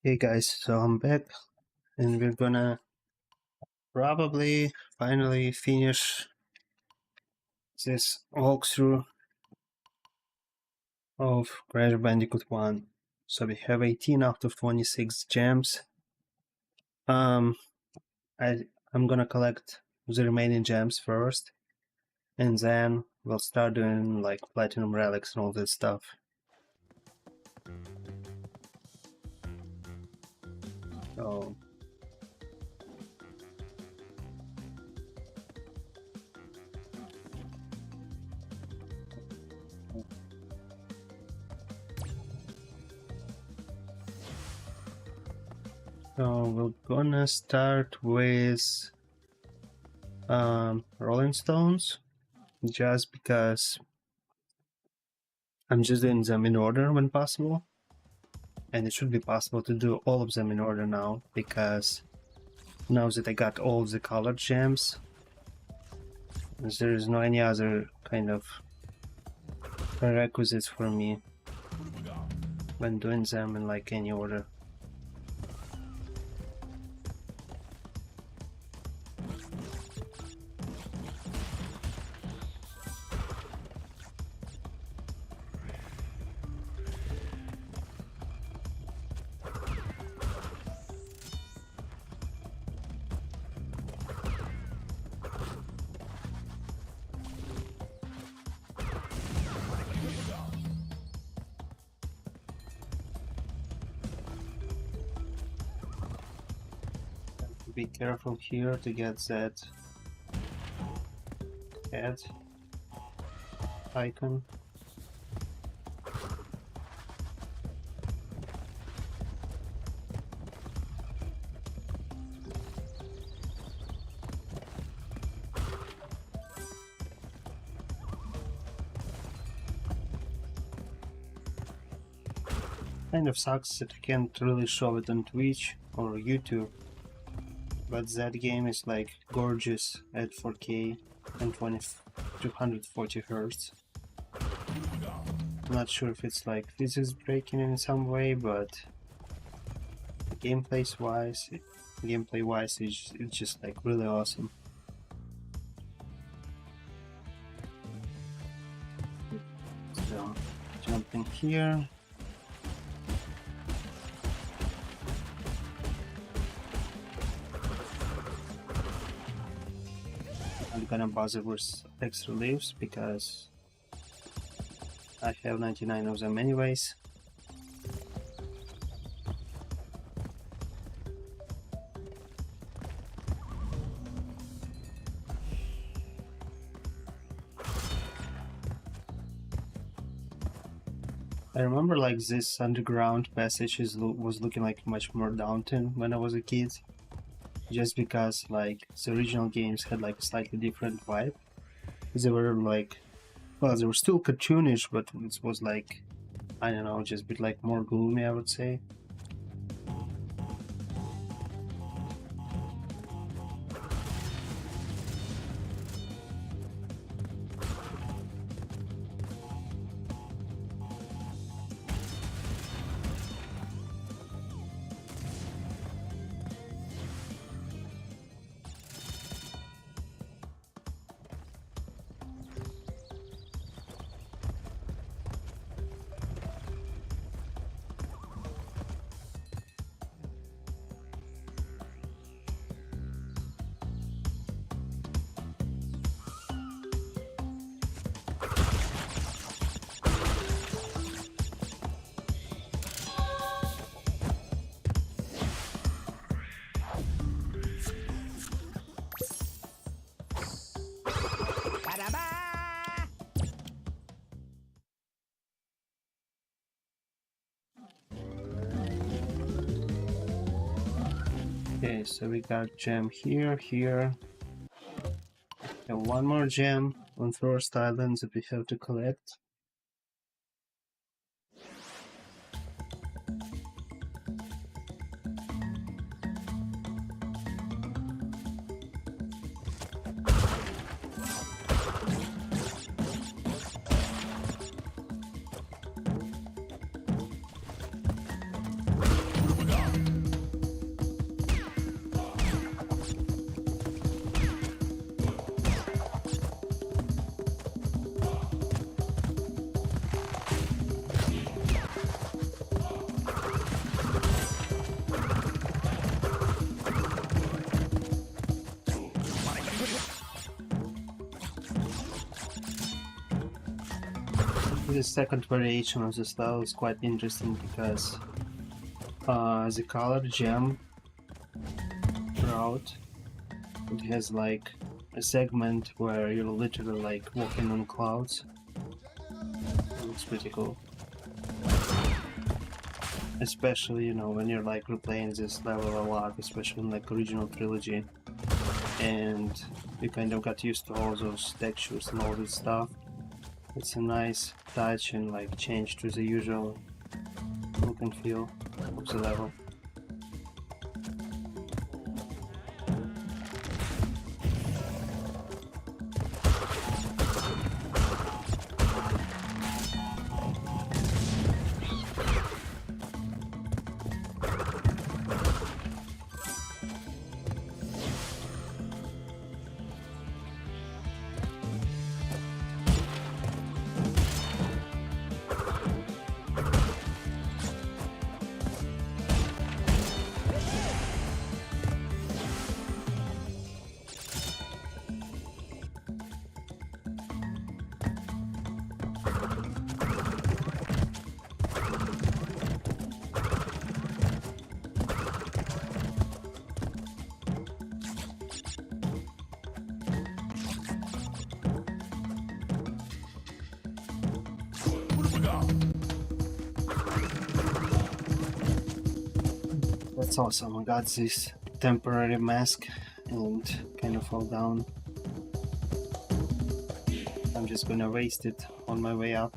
Hey guys, so I'm back and we're gonna probably finally finish this walkthrough of Crash Bandicoot 1. So we have 18 out of 26 gems. I'm gonna collect the remaining gems first and then we'll start doing like platinum relics and all that stuff. So we're gonna start with Rolling Stones, just because I'm just doing them in order when possible, and it should be possible to do all of them in order now, because now that I got all the colored gems, there is no any other kind of prerequisites for me when doing them in like any order. Be careful here to get that head icon. Kind of sucks that I can't really show it on Twitch or YouTube, but that game is like gorgeous at 4K and 240 Hz. I'm not sure if it's like physics breaking in some way, but gameplay wise, it's just like really awesome. So jump in here. I'm gonna bother with extra leaves because I have 99 of them anyways. I remember like this underground passage was looking like much more daunting when I was a kid, just because like the original games had like a slightly different vibe. They were like, well, they were still cartoonish, but it was like, I don't know, just a bit like more gloomy, I would say. Okay, so we got gem here, and one more gem on First Island that we have to collect. The second variation of the style is quite interesting because the color gem route, it has like a segment where you're literally like walking on clouds. It looks pretty cool. Especially, you know, when you're like replaying this level a lot, especially in like original Trilogy, and you kind of got used to all those textures and all this stuff. It's a nice touch and like change to the usual look and feel of the level. That's awesome. I got this temporary mask and kind of fall down. I'm just gonna waste it on my way up.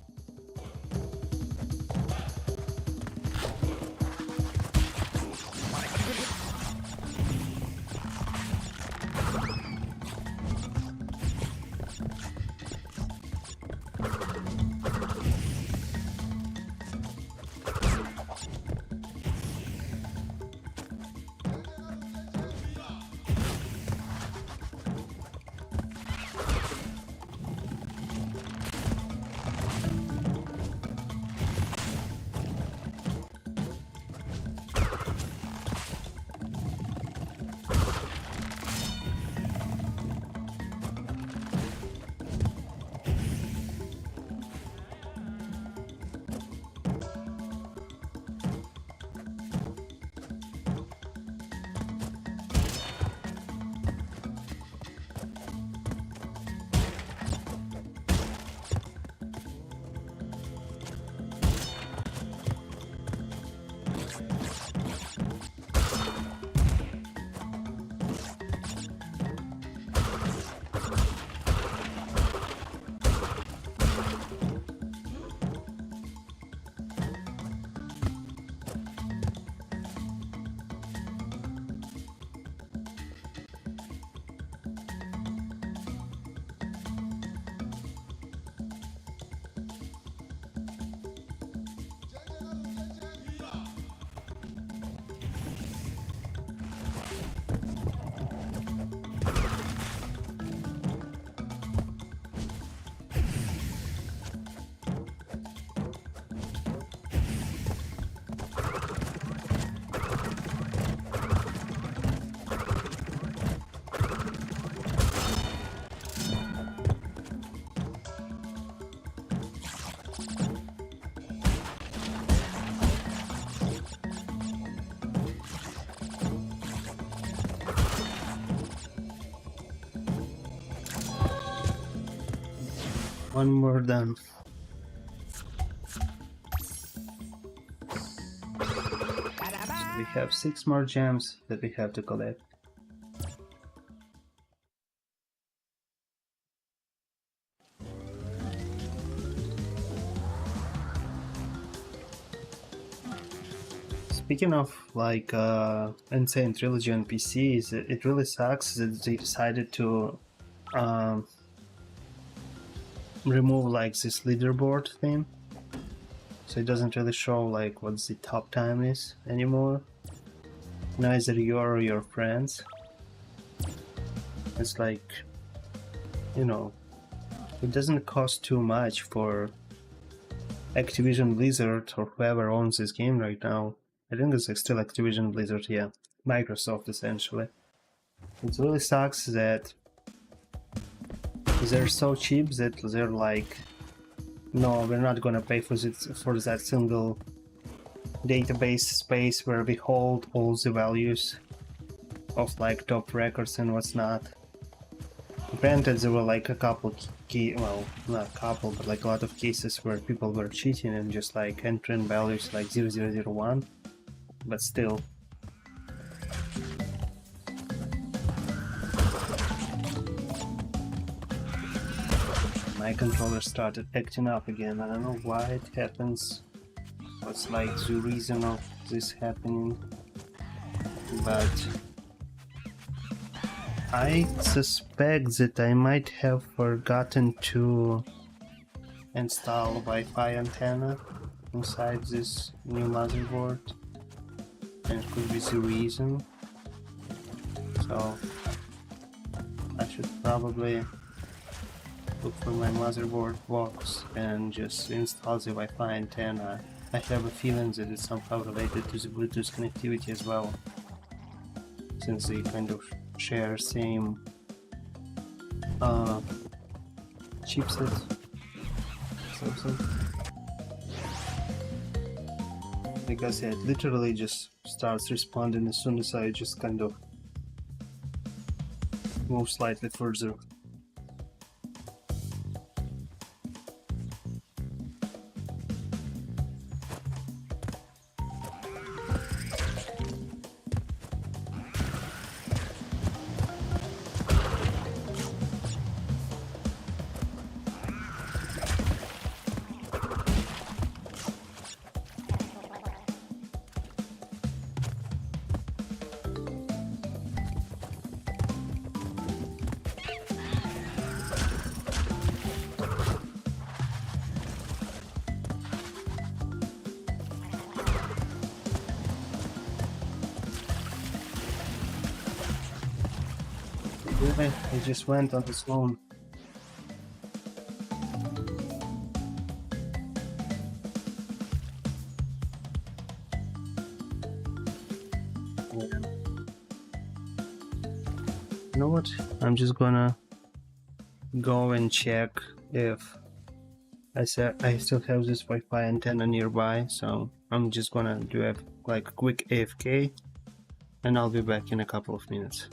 One more done. So we have 6 more gems that we have to collect. Speaking of like N-Sane Trilogy on PC, it really sucks that they decided to remove like this leaderboard thing, so it doesn't really show like what the top time is anymore, neither you or your friends. It's like, you know, it doesn't cost too much for Activision Blizzard or whoever owns this game right now. I think it's like still Activision Blizzard, yeah, Microsoft essentially. It really sucks that they're so cheap that they're like No, we're not gonna pay for that single database space where we hold all the values of like top records and what's not. Granted, there were like a couple well, not a couple, but like a lot of cases where people were cheating and just like entering values like 0001, but still. My controller started acting up again. I don't know why it happens. What's like the reason of this happening, but I suspect that I might have forgotten to install Wi-Fi antenna inside this new motherboard, and it could be the reason. So I should probably look for my motherboard box and just install the Wi-Fi antenna. I have a feeling that it's somehow related to the Bluetooth connectivity as well, since they kind of share same chipset. Something. Because yeah, it literally just starts responding as soon as I just kind of move slightly further. I just went on this loan. You know what? I'm just gonna go and check if I still have this Wi-Fi antenna nearby, so I'm just gonna do a like quick AFK and I'll be back in a couple of minutes.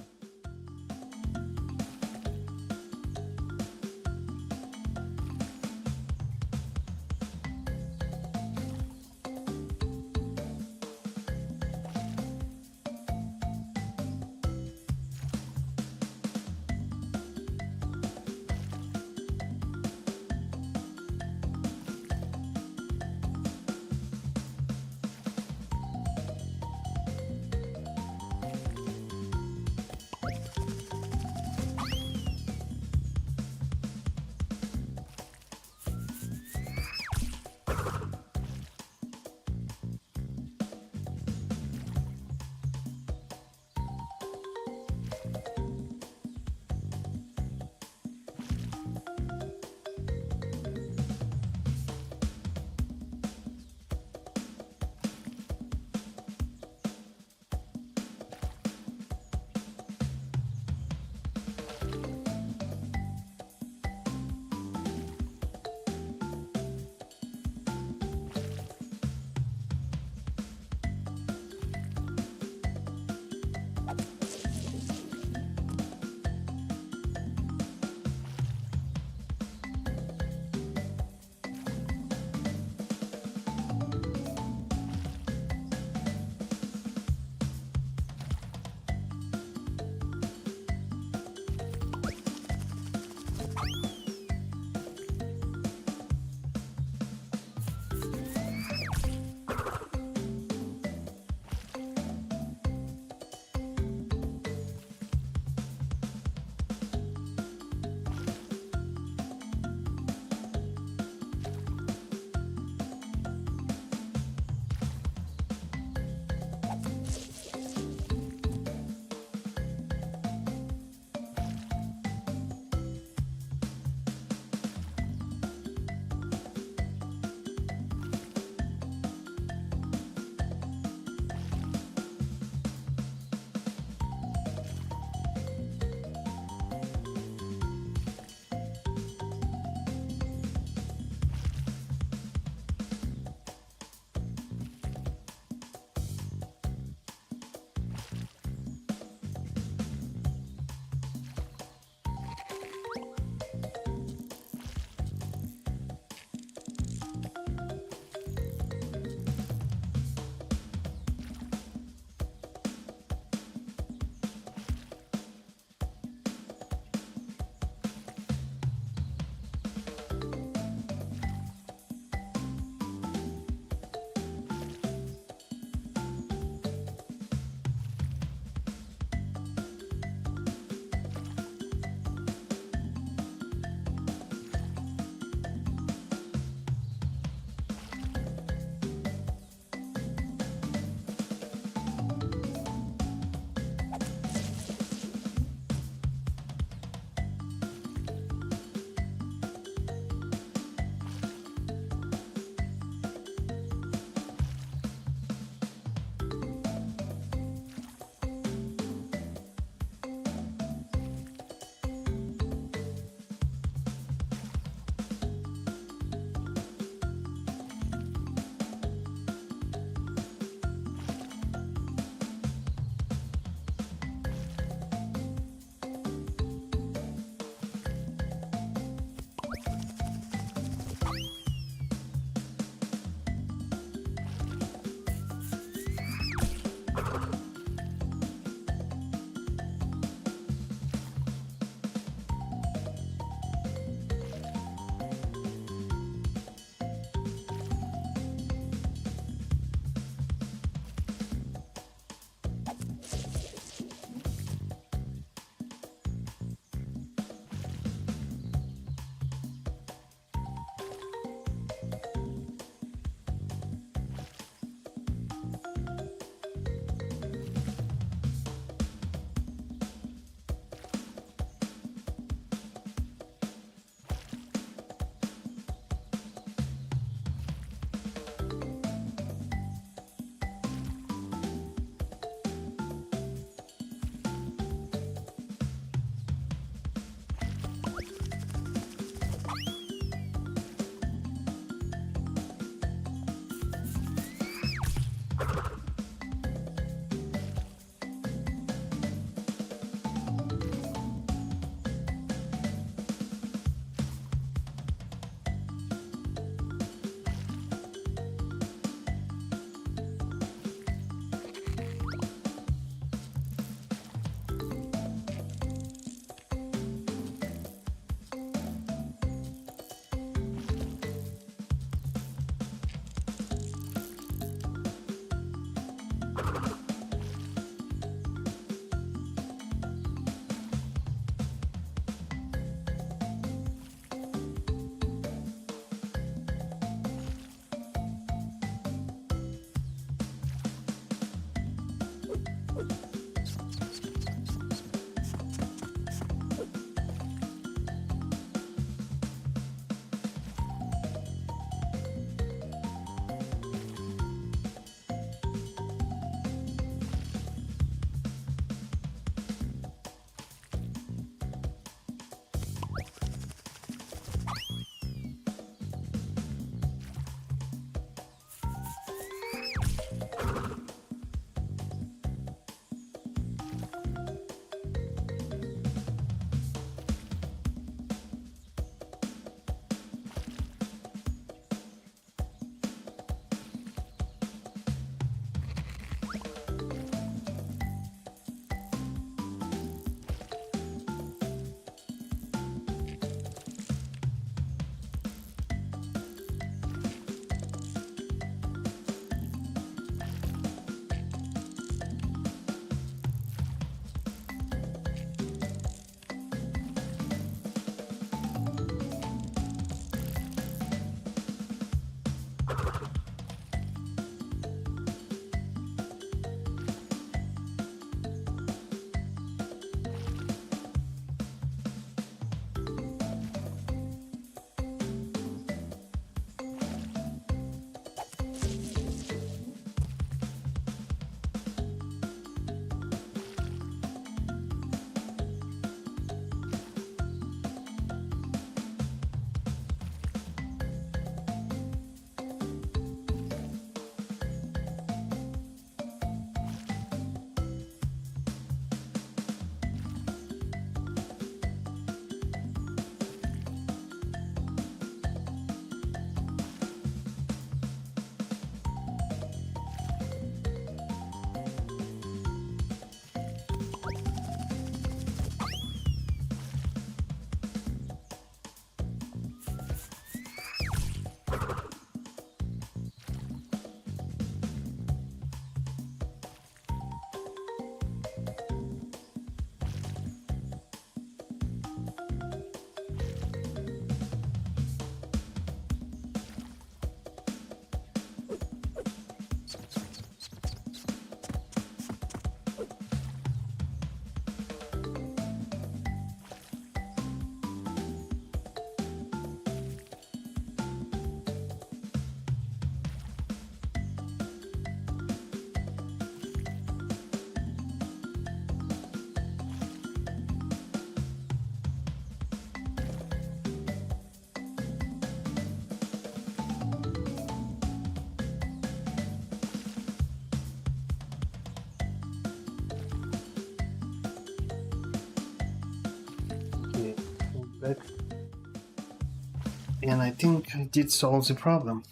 And I think I did solve the problem.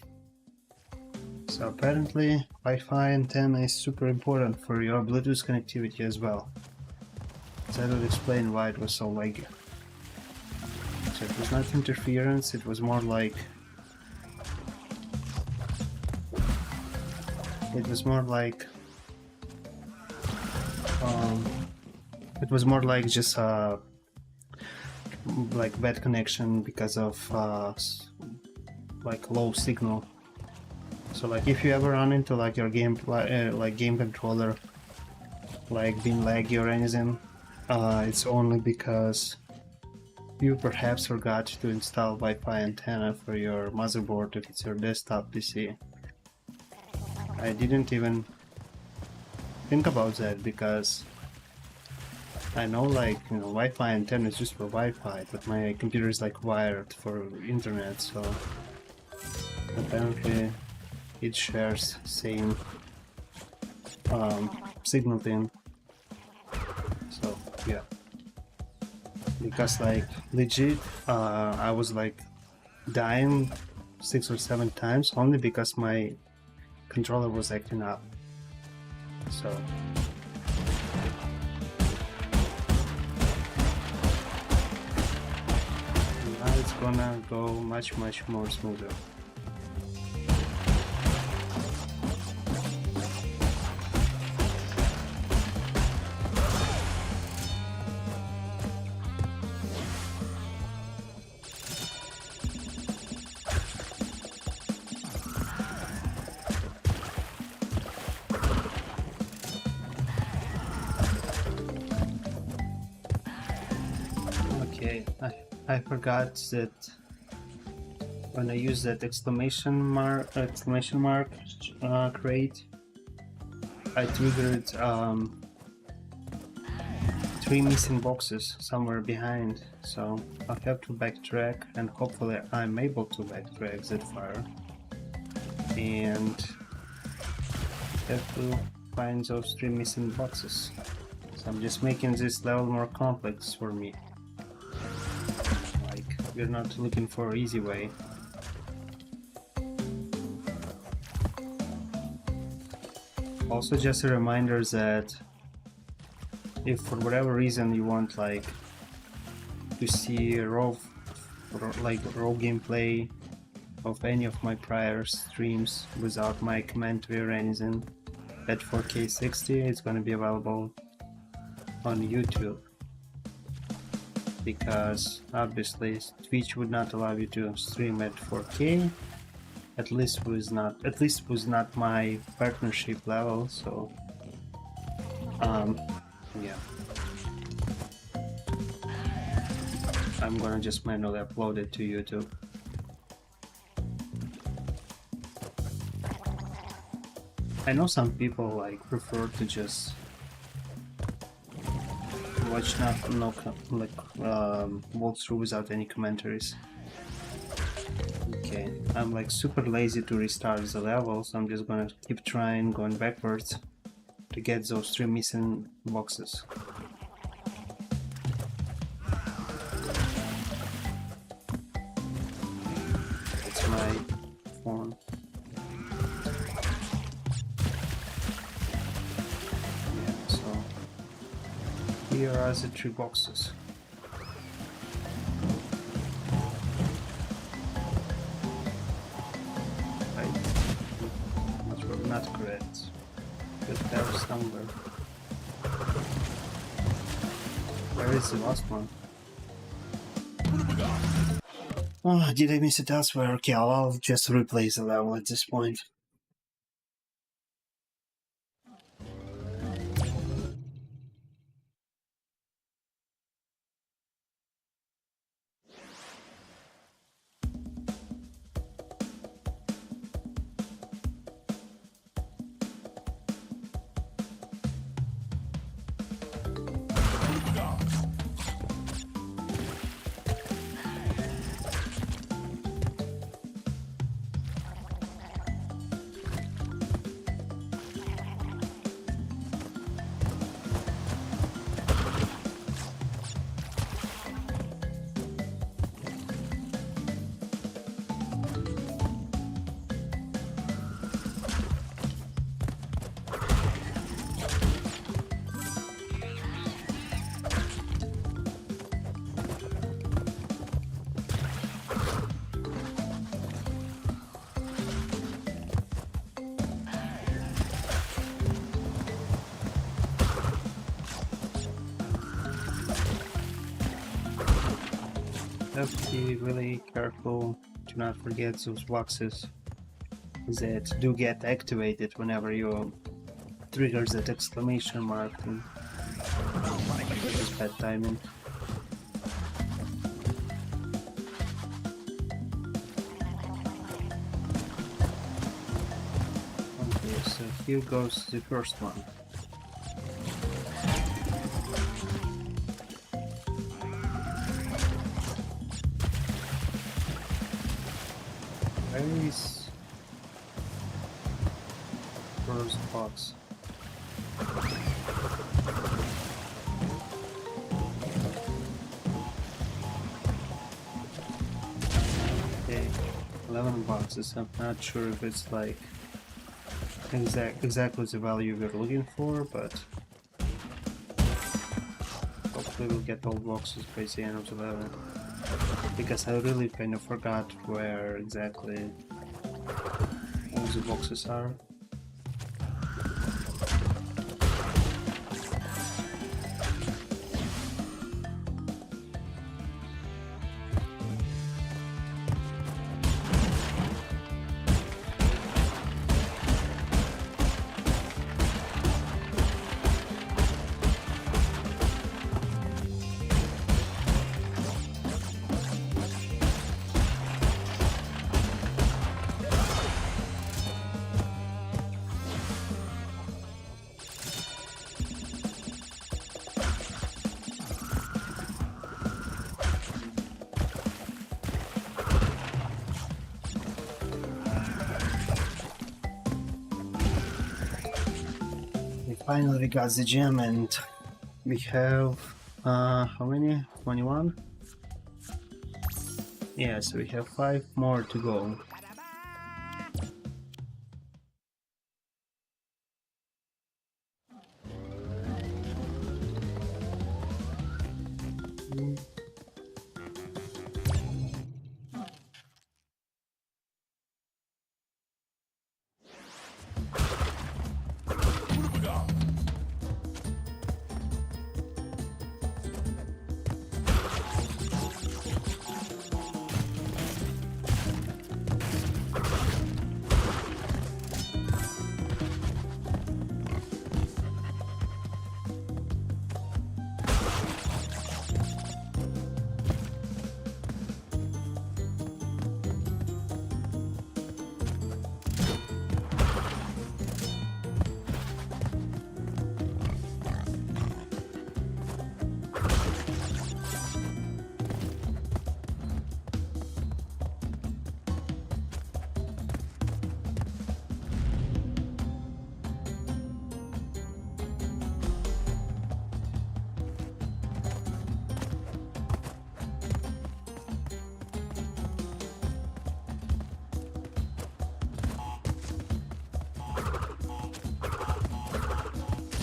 So apparently Wi-Fi antenna is super important for your Bluetooth connectivity as well. So that would explain why it was so laggy. So it was not interference, it was more like it was more like just like bad connection because of like low signal. So like if you ever run into like your game game controller like being laggy or anything, it's only because you perhaps forgot to install Wi-Fi antenna for your motherboard if it's your desktop PC. I didn't even think about that because I know, like, you know, Wi-Fi antenna is just for Wi-Fi, but my computer is like wired for internet, so apparently it shares same signal thing. So yeah, because like legit I was like dying 6 or 7 times only because my controller was acting up. So now it's gonna go much more smoother. Okay, I forgot that when I use that exclamation mark crate, I triggered 3 missing boxes somewhere behind, so I have to backtrack, and hopefully I'm able to backtrack that far and have to find those 3 missing boxes. So I'm just making this level more complex for me. Like, we're not looking for an easy way. Also, just a reminder that if for whatever reason you want like to see raw gameplay of any of my prior streams without my commentary or anything at 4K 60, it's going to be available on YouTube, because obviously Twitch would not allow you to stream at 4K, at least was not my partnership level. So yeah, I'm gonna just manually upload it to YouTube. I know some people like prefer to just watch walk through without any commentaries. Okay, I'm like super lazy to restart the level, so I'm just gonna keep trying going backwards to get those 3 missing boxes. It's my phone. Yeah, so here are the 3 boxes. Not correct, but there's somewhere. Where is the last one? Oh, did I miss it elsewhere? Okay, I'll just replay the level at this point. have to be really careful to not forget those boxes that do get activated whenever you trigger that exclamation mark, and it's bad timing. Okay, so here goes the first one. Where is first box? Okay, 11 boxes. I'm not sure if it's like exactly the value we're looking for, but hopefully we'll get all boxes by the end of the level. Because I really kind of forgot where exactly all the boxes are. Finally we got the gem, and we have how many? 21? Yeah, so we have 5 more to go.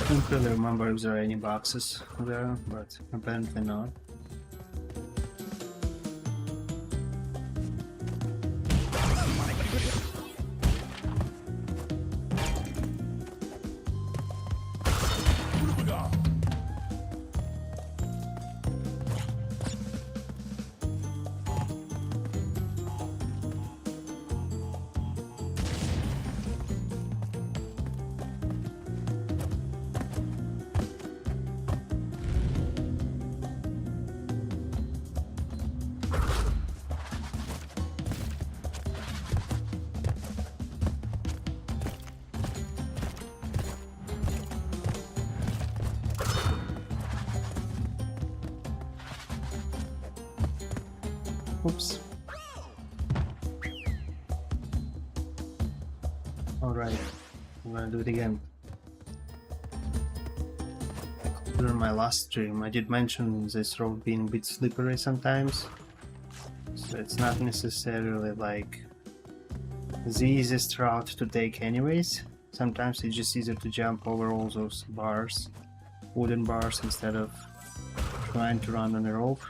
I don't really remember if there are any boxes there, but apparently not. Oops. Alright, I'm gonna do it again. During my last stream, I did mention this road being a bit slippery sometimes. So it's not necessarily like the easiest route to take anyways. Sometimes it's just easier to jump over all those bars, wooden bars, instead of trying to run on a rope.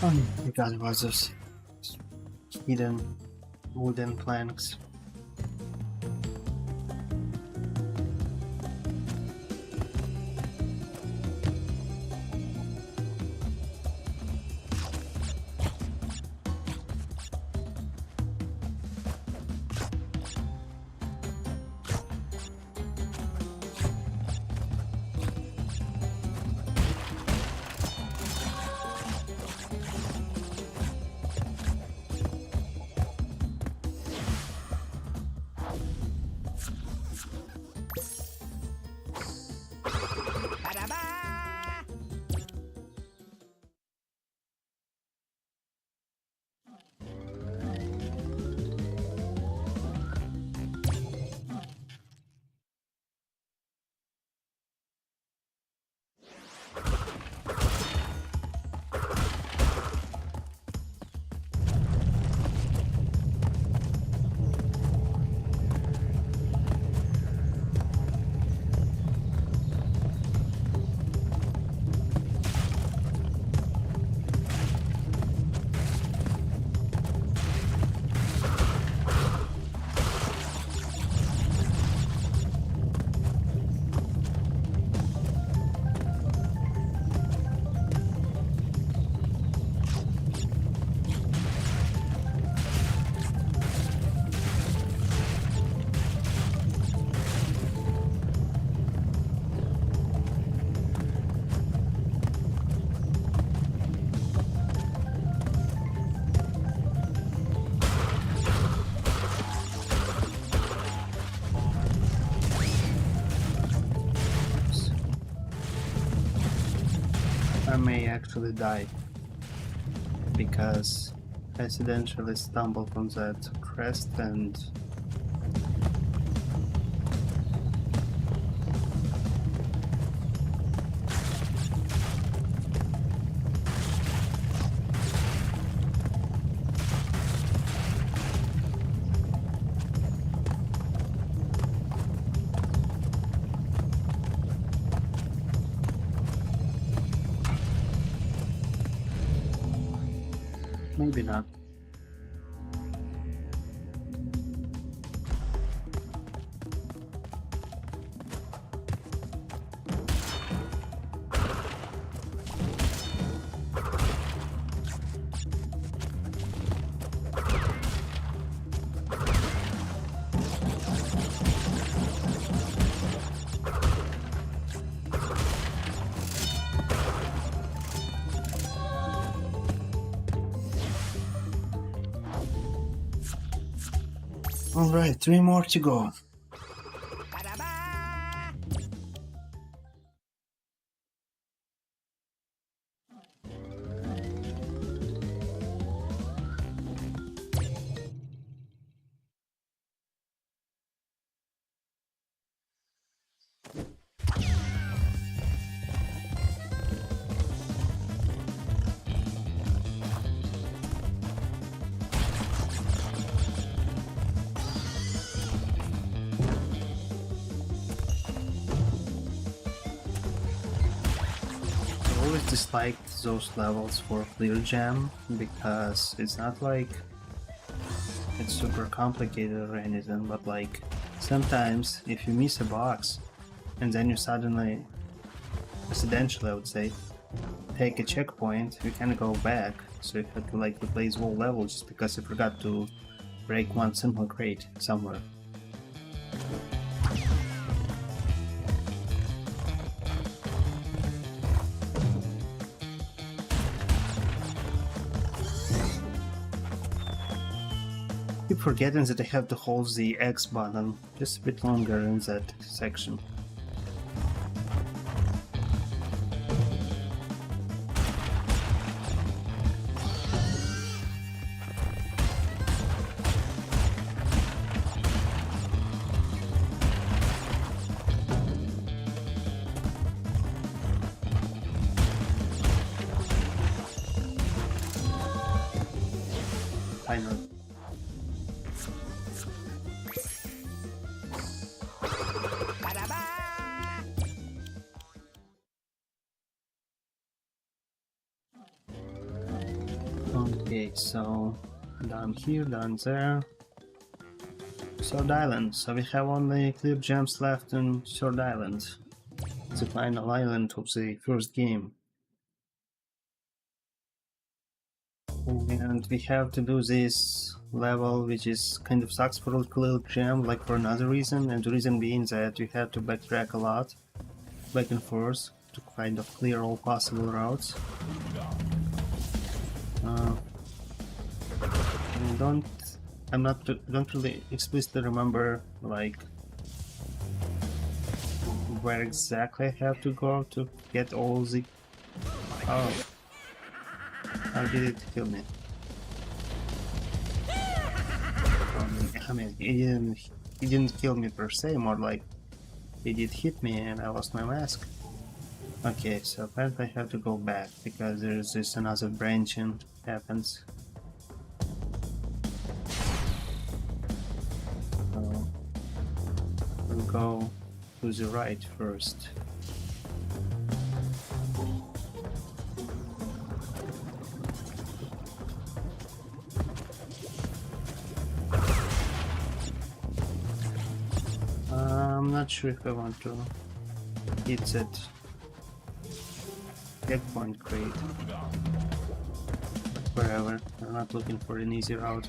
Oh, I forgot about those hidden wooden planks. I may actually die because I accidentally stumbled on that crest and maybe not. Alright, 3 more to go. I always disliked those levels for Clear Jam because it's not like it's super complicated or anything, but like sometimes if you miss a box and then you suddenly, accidentally I would say, take a checkpoint, you can go back, so you have to like replace whole level just because you forgot to break one simple crate somewhere. Keep forgetting that I have to hold the X button just a bit longer in that section. I know. Okay, so down here, down there. Sword Island. So we have only clear gems left in Sword Island. The final island of the first game. And we have to do this level, which is kind of sucks for a clear gem, like for another reason, and the reason being that we have to backtrack a lot, back and forth, to kind of clear all possible routes. Don't really explicitly remember like where exactly I have to go to get all the. Oh, how did it kill me? I mean, he didn't kill me per se. More like he did hit me, and I lost my mask. Okay, so apparently I have to go back because there's this another branching happens. So we'll go to the right first. I'm not sure if I want to hit that checkpoint crate. Wherever, I'm not looking for an easy route.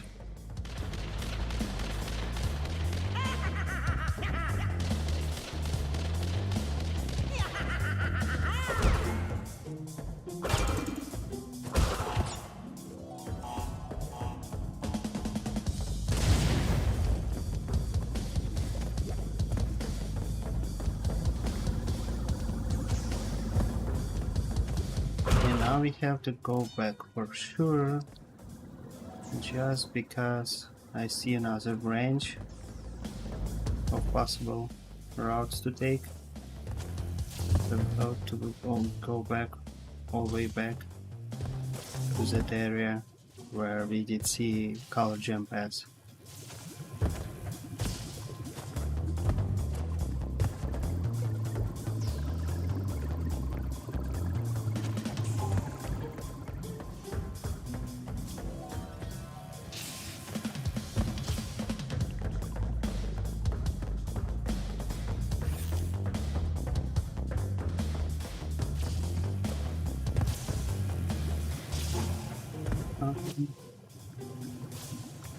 Now we have to go back for sure, just because I see another branch of possible routes to take. So we have to go back, all the way back to that area where we did see color gem pads.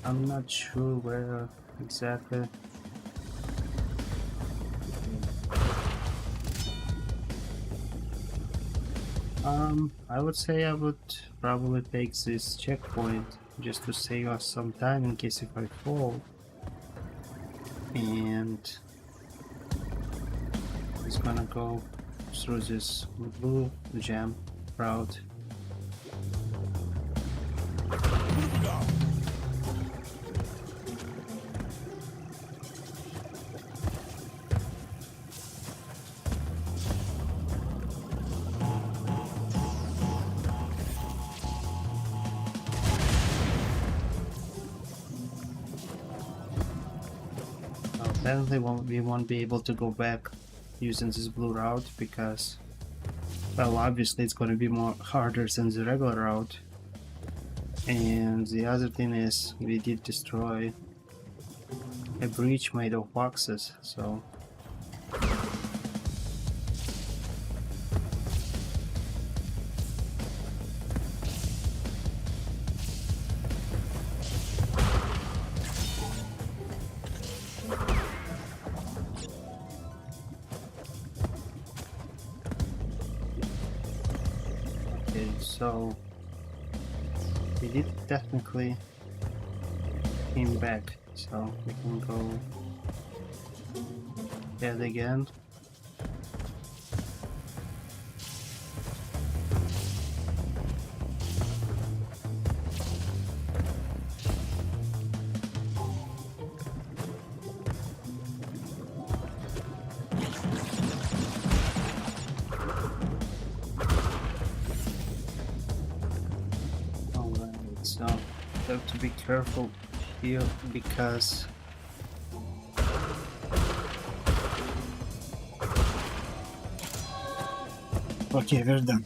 I'm not sure where exactly. I would say I would probably take this checkpoint just to save us some time in case if I fall. And it's gonna go through this blue gem route. Apparently we won't be able to go back using this blue route because, well, obviously it's going to be more harder than the regular route. And the other thing is we did destroy a breach made of boxes, so so we did technically came back, so we can go ahead again. So have to be careful here because okay, we're done.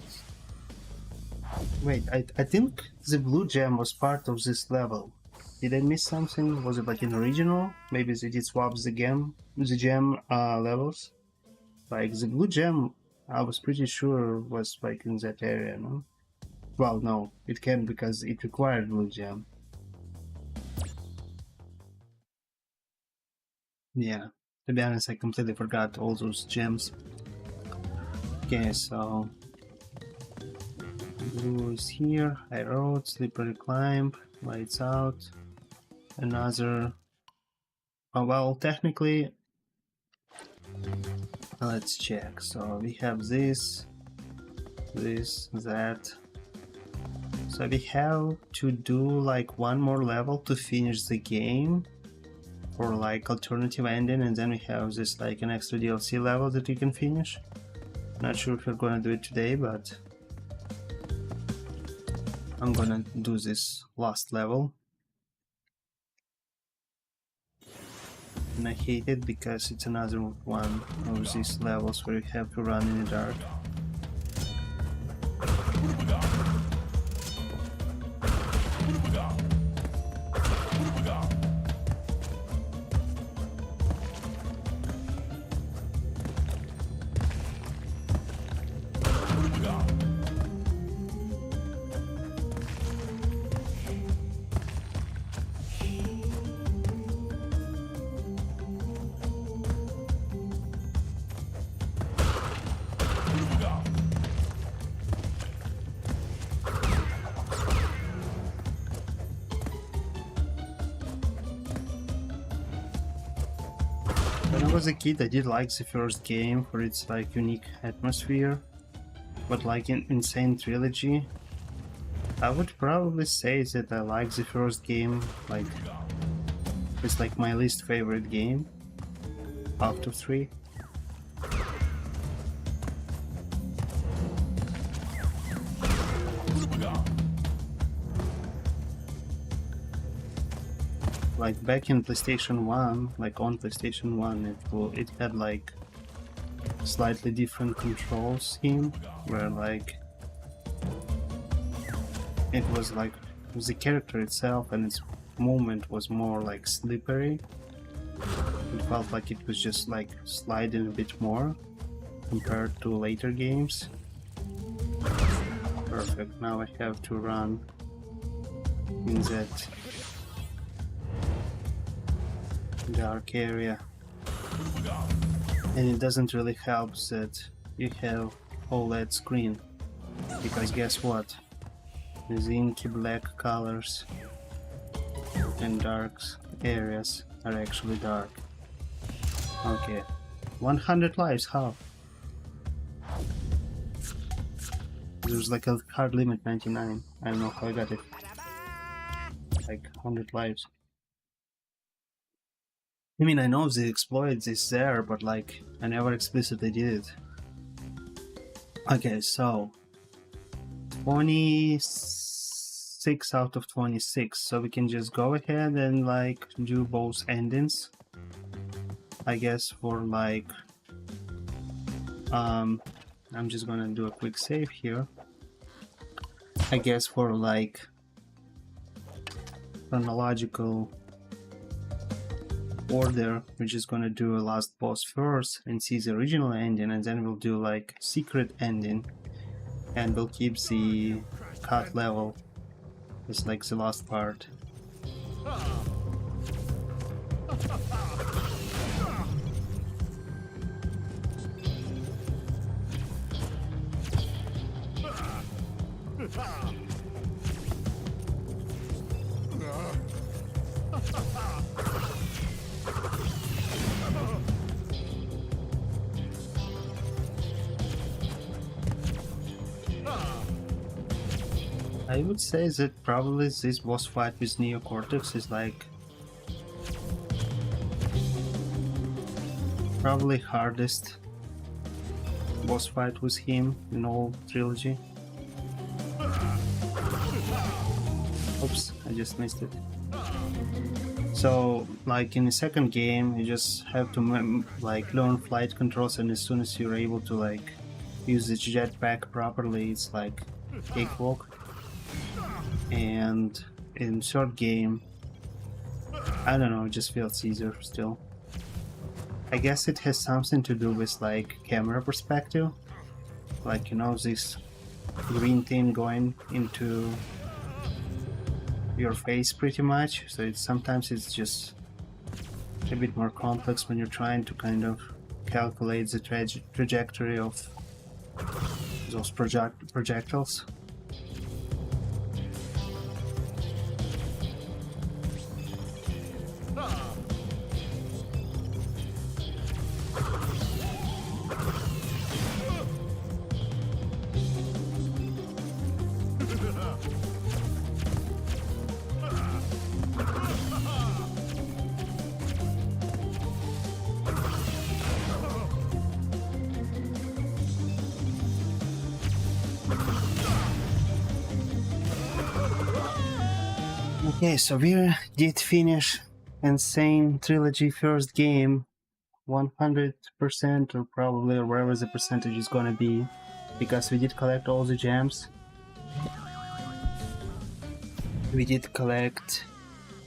Wait, I think the blue gem was part of this level. Did I miss something? Was it like in original? Maybe they did swap the gem levels. Like the blue gem, I was pretty sure was like in that area, no? Well, no, it can because it required blue gem. Yeah, to be honest, I completely forgot all those gems. Okay, so blue is here, high road, slippery climb, lights out, another. Oh, well, technically, let's check. So we have this, that. So we have to do like one more level to finish the game for like alternative ending, and then we have this like an extra DLC level that you can finish. Not sure if we're gonna do it today, but I'm gonna do this last level. And I hate it because it's another one of these levels where you have to run in the dark. When I was a kid, I did like the first game for its like unique atmosphere, but like in N-Sane Trilogy, I would probably say that I like the first game, like it's like my least favorite game after 3. Like back in PlayStation 1, like on PlayStation 1, it had like slightly different control scheme, where like it was like the character itself and its movement was more like slippery. It felt like it was just like sliding a bit more compared to later games. Perfect, now I have to run in that dark area, and it doesn't really help that you have OLED screen, because guess what, the inky black colors and dark areas are actually dark. Okay, 100 lives, how? There's like a hard limit 99, I don't know how I got it, like 100 lives. I mean, I know the exploit is there, but like, I never explicitly did it. Okay, so 26 out of 26, so we can just go ahead and like do both endings. I guess for like, I'm just gonna do a quick save here. I guess for like chronological order, we're just gonna do a last boss first and see the original ending, and then we'll do like secret ending, and we'll keep the cut level as like the last part. I would say that probably this boss fight with Neocortex is like probably hardest boss fight with him in all Trilogy. Oops, I just missed it. So, like in the second game, you just have to like learn flight controls, and as soon as you're able to like use the jetpack properly, it's like cakewalk. and in third game, I don't know, it just feels easier still. I guess it has something to do with like camera perspective, like, you know, this green thing going into your face pretty much, so it's sometimes it's just a bit more complex when you're trying to kind of calculate the trajectory of those projectiles. Okay, so we did finish N-Sane Trilogy first game 100%, or probably, or whatever the percentage is gonna be, because we did collect all the gems. We did collect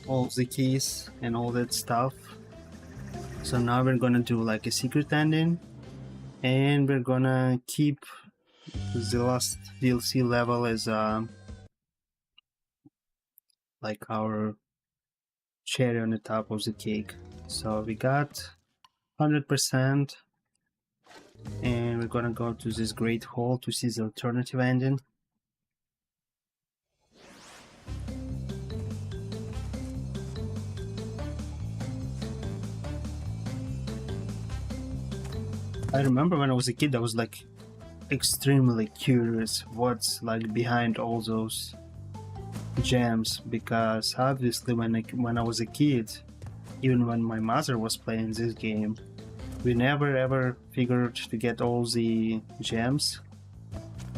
all the keys and all that stuff. So now we're gonna do like a secret ending, and we're gonna keep the last DLC level as like our cherry on the top of the cake. So we got 100%, and we're gonna go to this great hall to see the alternative ending. I remember when I was a kid, I was like extremely curious what's like behind all those gems, because obviously when I was a kid, even when my mother was playing this game, we never ever figured to get all the gems.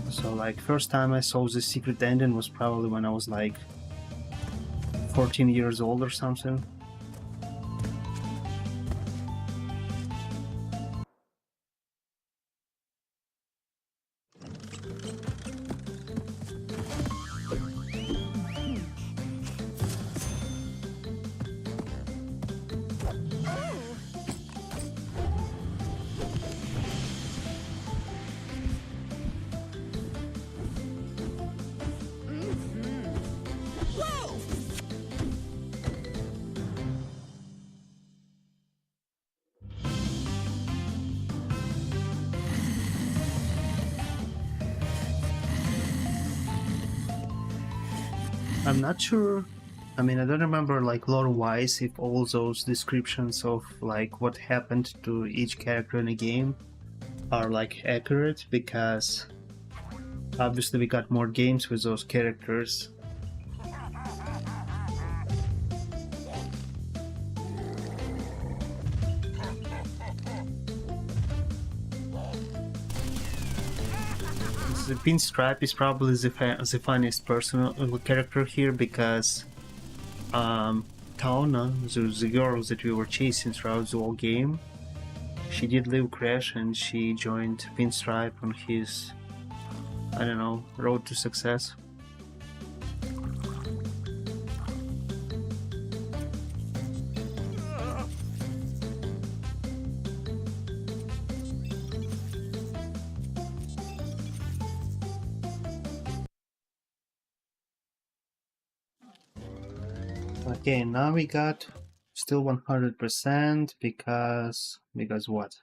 So like first time I saw the secret ending was probably when I was like 14 years old or something. I'm not sure, I mean, I don't remember like lore-wise if all those descriptions of like what happened to each character in a game are like accurate, because obviously we got more games with those characters. The Pinstripe is probably the funniest character here, because Tauna, the girl that we were chasing throughout the whole game, she did leave Crash and she joined Pinstripe on his, I don't know, road to success. Okay, now we got still 100% because what?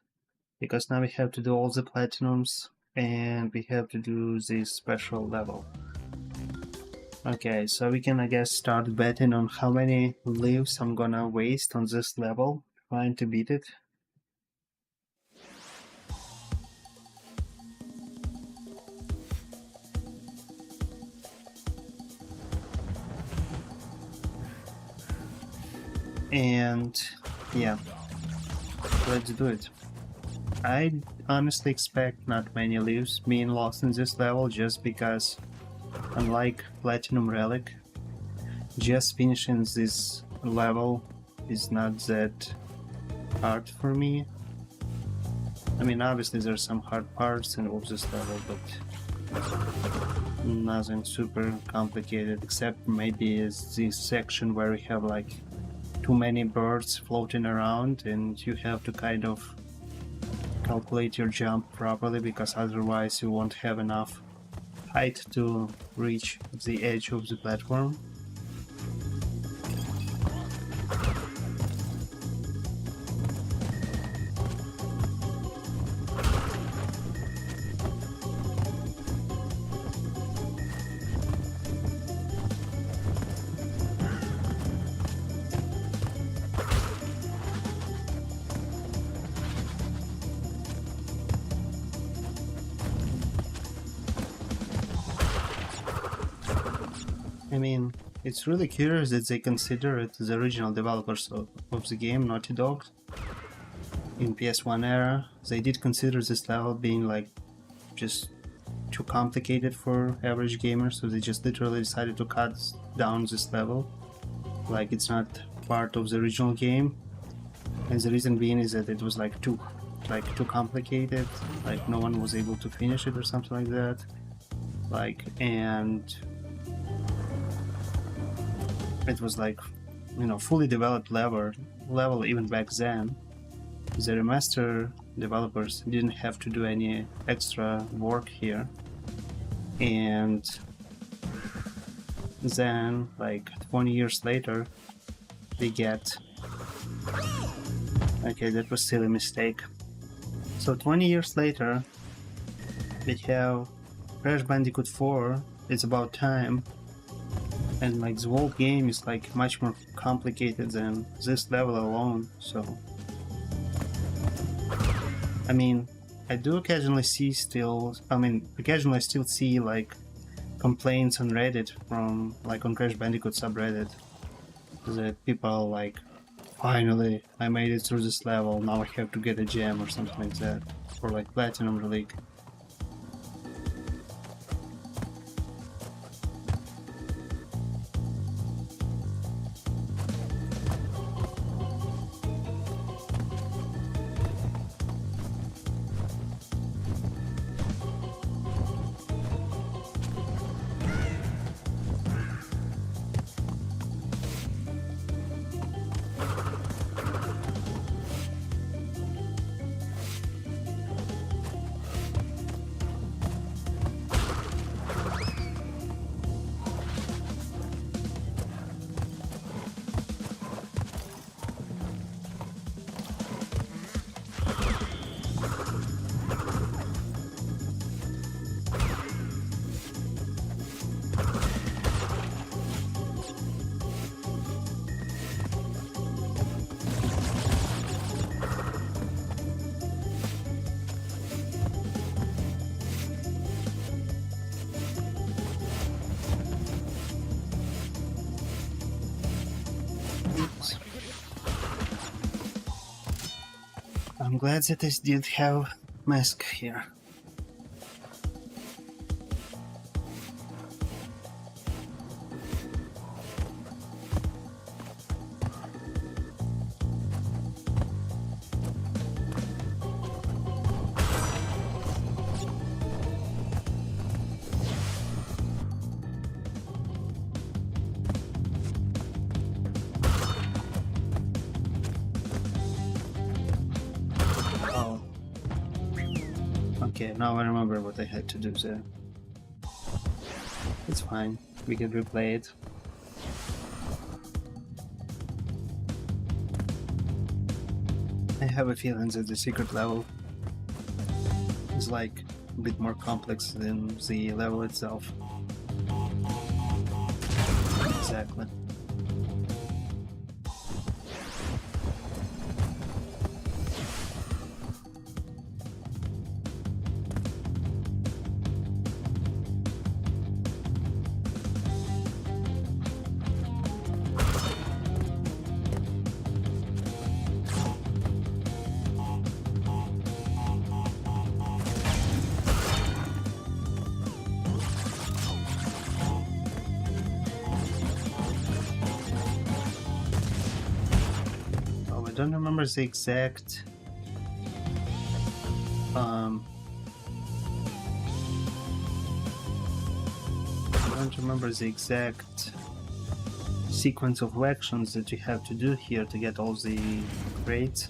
Because now we have to do all the platinums and we have to do this special level. Okay, so we can, I guess, start betting on how many lives I'm gonna waste on this level trying to beat it. And yeah, let's do it. I honestly expect not many lives being lost in this level, just because unlike Platinum Relic, just finishing this level is not that hard for me. I mean, obviously there's some hard parts in all this level, but Nothing super complicated, except maybe is this section where you have like too many birds floating around and you have to kind of calculate your jump properly, because otherwise you won't have enough height to reach the edge of the platform. I mean, it's really curious that they consider it the original developers of the game, Naughty Dog. In PS1 era, they did consider this level being like just too complicated for average gamers, so they just literally decided to cut down this level. Like it's not part of the original game, and the reason being is that it was like too complicated, like no one was able to finish it or something like that. Like, and it was like, you know, fully developed level even back then. The remaster developers didn't have to do any extra work here, and then like 20 years later we get, okay, that was still a mistake. So 20 years later we have Crash Bandicoot 4, It's About Time, and like the whole game is like much more complicated than this level alone. So I mean, I do occasionally see still see like complaints on Reddit from like on Crash Bandicoot subreddit that people are like, finally I made it through this level, now I have to get a gem or something like that, or like Platinum Relic. I'm glad that I did have mask here. Okay, now I remember what I had to do there. It's fine, we can replay it. I have a feeling that the secret level is like a bit more complex than the level itself. Exactly. I don't remember the exact don't remember the exact sequence of actions that you have to do here to get all the crates.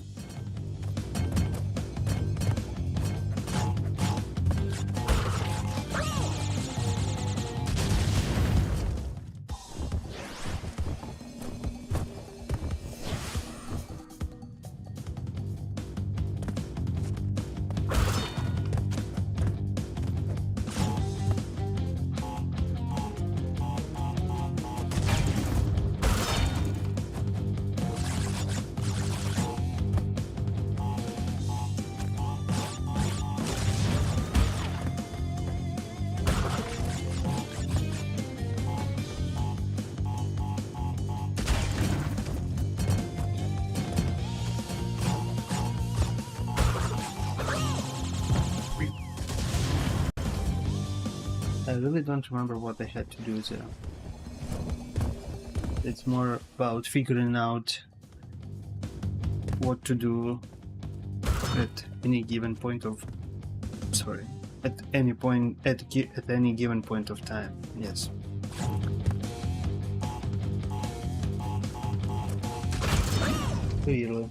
I really don't remember what I had to do there. It's more about figuring out what to do at any given point of... sorry, at any point, at any given point of time, yes. Clearly.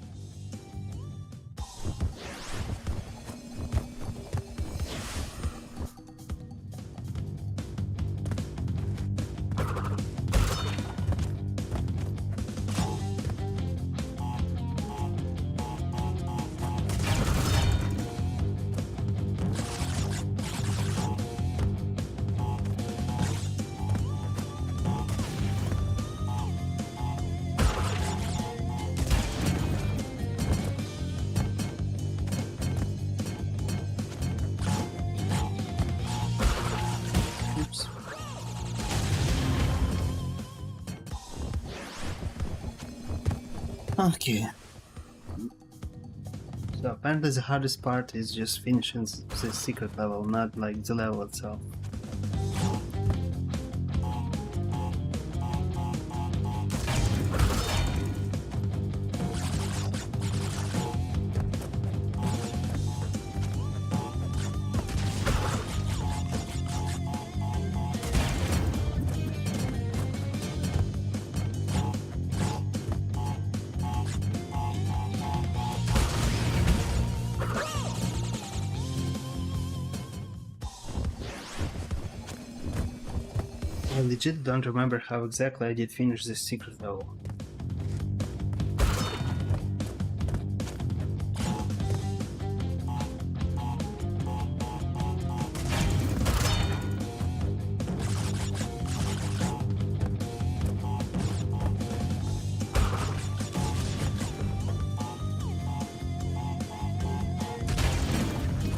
Okay. So apparently the hardest part is just finishing the secret level, not like the level itself. I legit don't remember how exactly I did finish this secret level.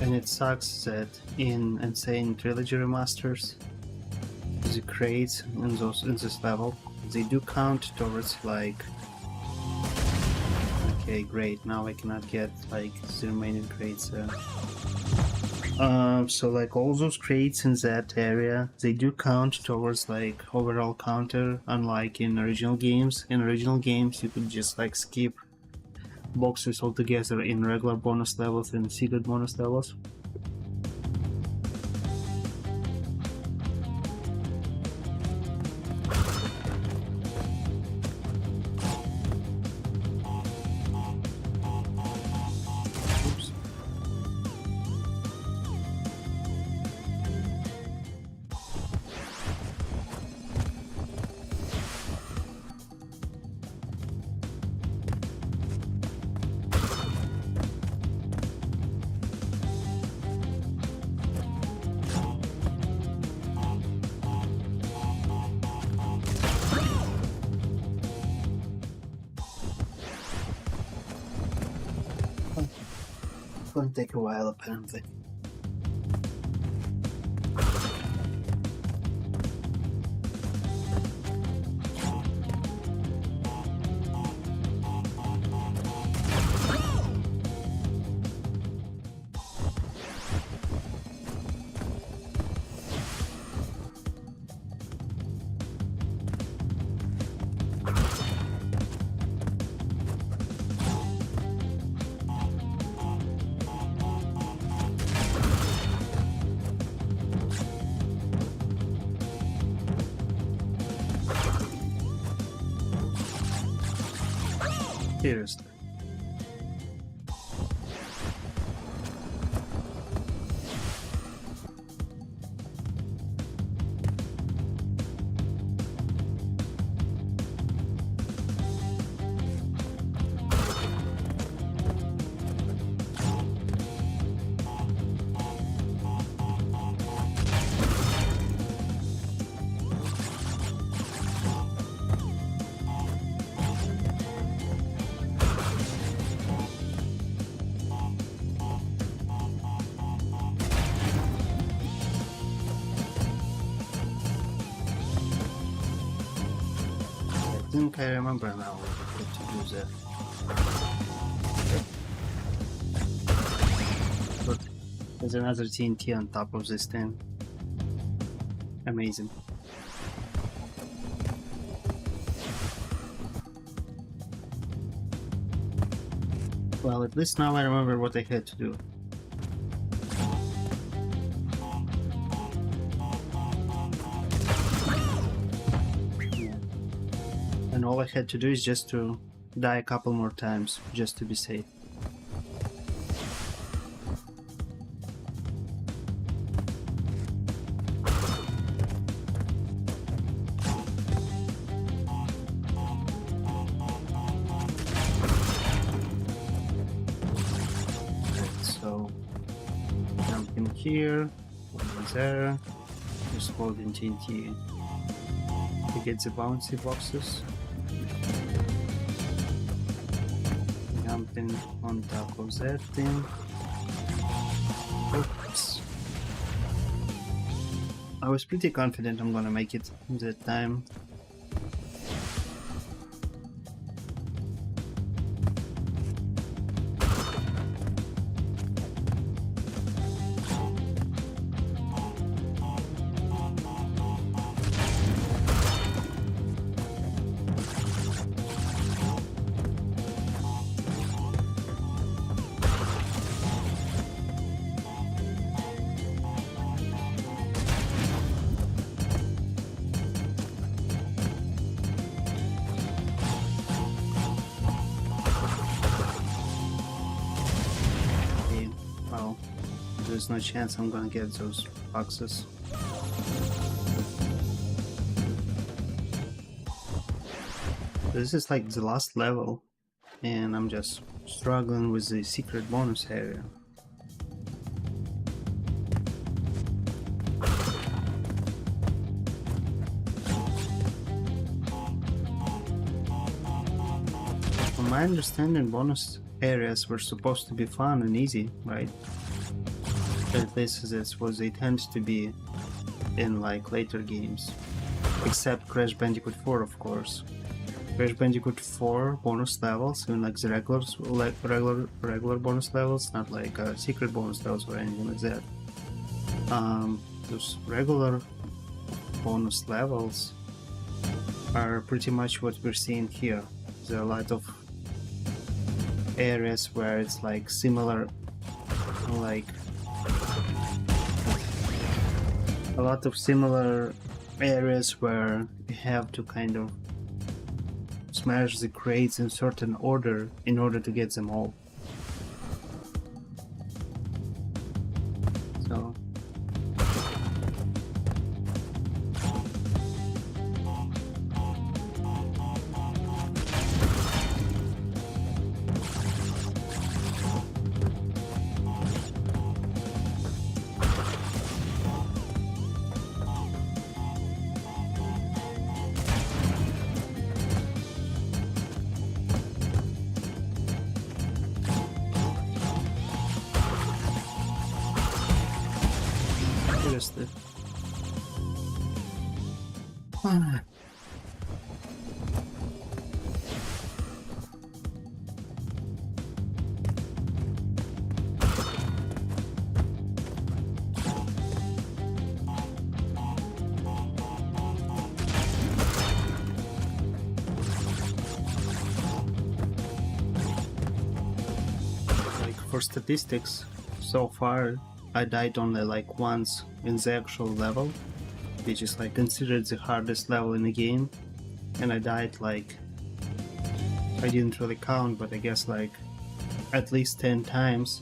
And it sucks that in N-Sane Trilogy remasters, the crates in this level, they do count towards like... okay, great, now I cannot get like the remaining crates there. So like all those crates in that area, they do count towards like overall counter, unlike in original games. In original games you could just like skip boxes altogether in regular bonus levels and secret bonus levels. It's gonna take a while apparently. Seriously. I think I remember now what to do there. Look, there's another TNT on top of this thing. Amazing. Well, at least now I remember what I had to do. And all I had to do is just to die a couple more times, just to be safe. Right, so jump in here, over there, just holding TNT to get the bouncy boxes. Jumping on top of that thing. Oops. I was pretty confident I'm gonna make it that time. There's no chance I'm gonna get those boxes. This is like the last level, and I'm just struggling with the secret bonus area. From my understanding, bonus areas were supposed to be fun and easy, right? At least that's what they tend to be in like later games, except Crash Bandicoot 4, of course. Crash Bandicoot 4 bonus levels, even like the regular bonus levels, not like secret bonus levels or anything like that. Those regular bonus levels are pretty much what we're seeing here. There are a lot of areas where it's like similar, like a lot of similar areas where you have to kind of smash the crates in certain order in order to get them all. So seriously. Like for statistics, so far I died only like once in the actual level, which is like considered the hardest level in the game, and I died like I didn't really count, but I guess like at least 10 times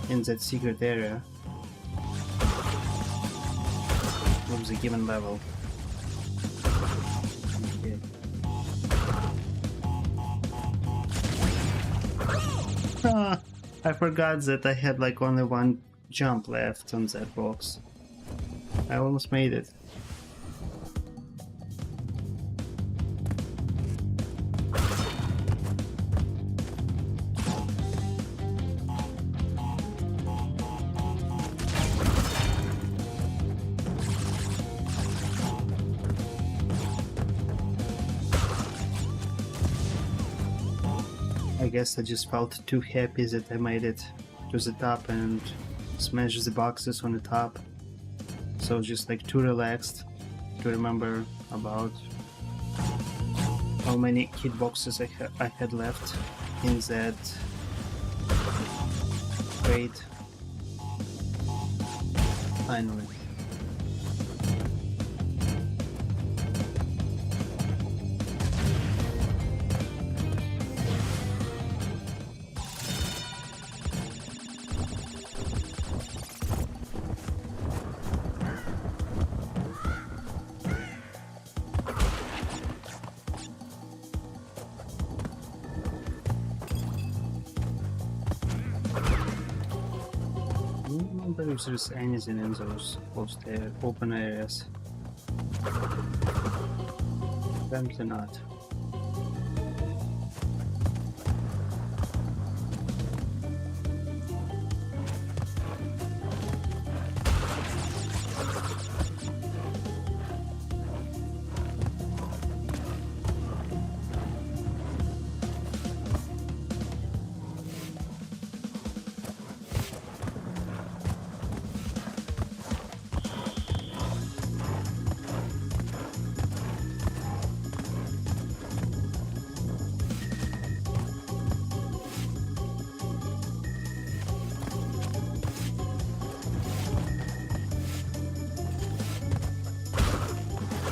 in that secret area of the given level. Okay. Ah, I forgot that I had like only one jump left on that box. I almost made it. I guess I just felt too happy that I made it to the top and smashed the boxes on the top. So just like too relaxed to remember about how many hitboxes I had left in that crate. Finally. I don't know if there's anything in those open areas. Apparently not.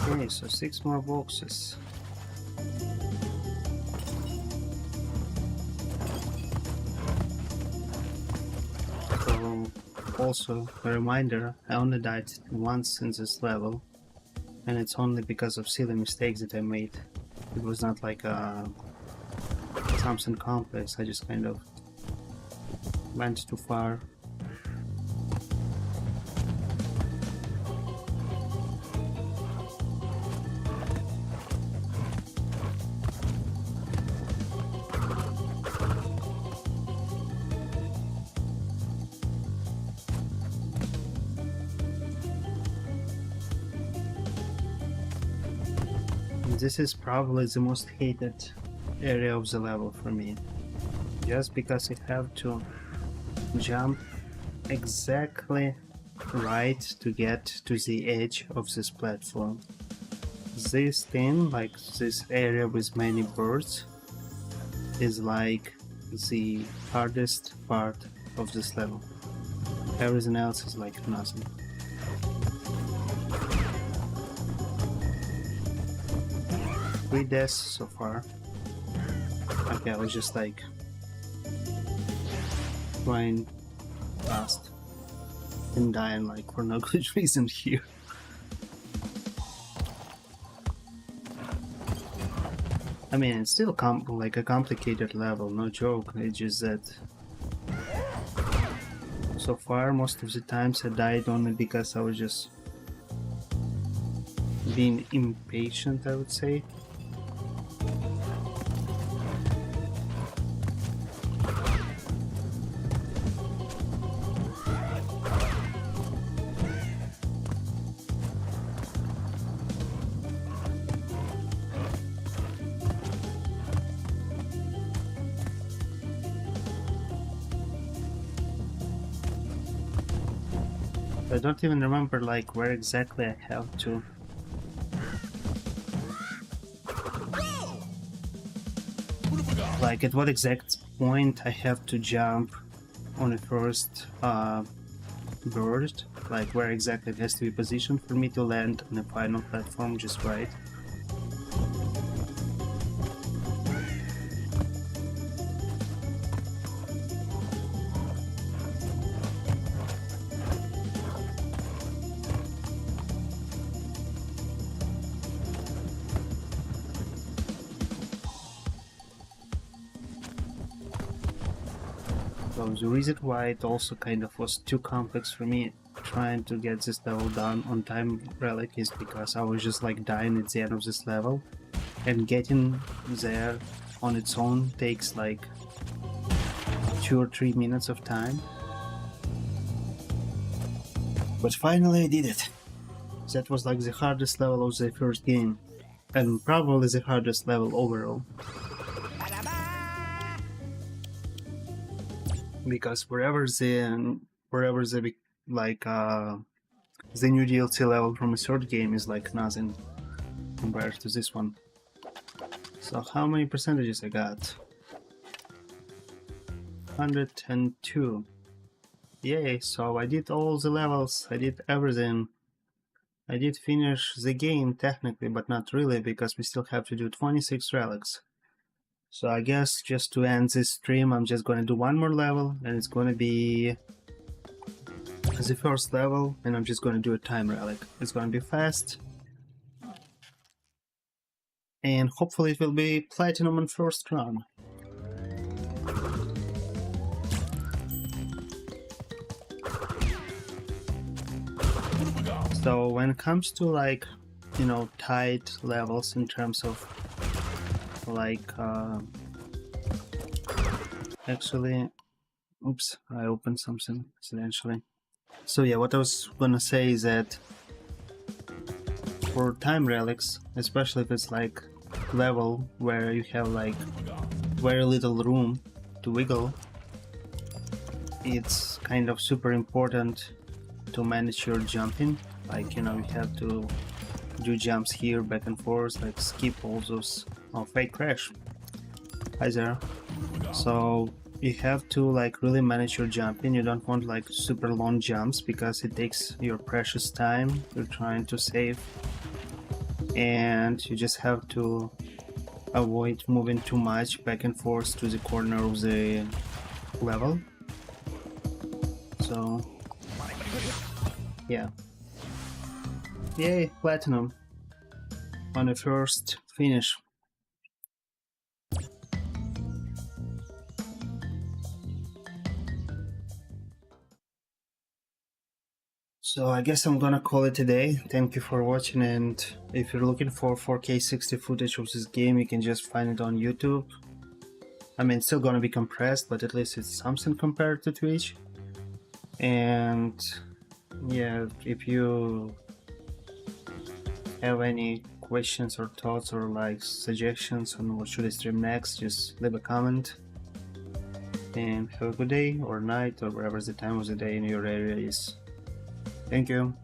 Okay, so 6 more boxes. So, also a reminder, I only died once in this level, and it's only because of silly mistakes that I made. It was not like something complex, I just kind of went too far. This is probably the most hated area of the level for me, just because I have to jump exactly right to get to the edge of this platform. This thing, like this area with many birds, is like the hardest part of this level. Everything else is like nothing. Three deaths so far. Okay, I was just like flying fast and dying like for no good reason here. I mean, it's still like a complicated level, no joke. It's just that so far most of the times I died only because I was just being impatient, I would say. I don't even remember like where exactly I have to. Like at what exact point I have to jump on the first bird, like where exactly it has to be positioned for me to land on the final platform just right. So the reason why it also kind of was too complex for me trying to get this level done on time relic is because I was just like dying at the end of this level, and getting there on its own takes like 2 or 3 minutes of time. But finally I did it. That was like the hardest level of the first game, and probably the hardest level overall. Because wherever the like the new DLC level from a third game is like nothing compared to this one. So how many percentages I got? 102. Yay, so I did all the levels, I did everything. I did finish the game technically, but not really, because we still have to do 26 relics. So I guess just to end this stream, I'm just gonna do one more level, and it's gonna be the first level, and I'm just gonna do a time relic. It's gonna be fast, and hopefully it will be platinum on first run. So when it comes to like, you know, tight levels in terms of like actually, oops, I opened something accidentally. So yeah, what I was gonna say is that for time relics, especially if it's like level where you have like very little room to wiggle, it's kind of super important to manage your jumping. Like, you know, you have to do jumps here, back and forth, like skip all those... Oh, fake crash. Hi there. So you have to like really manage your jumping. You don't want like super long jumps because it takes your precious time you're trying to save, and you just have to avoid moving too much back and forth to the corner of the level. So yeah, yay, platinum on the first finish. So I guess I'm gonna call it a day. Thank you for watching, and if you're looking for 4K 60 footage of this game, you can just find it on YouTube. I mean, it's still gonna be compressed, but at least it's something compared to Twitch. And yeah, if you have any questions or thoughts or like suggestions on what should I stream next, just leave a comment. And have a good day or night or whatever the time of the day in your area is. Thank you.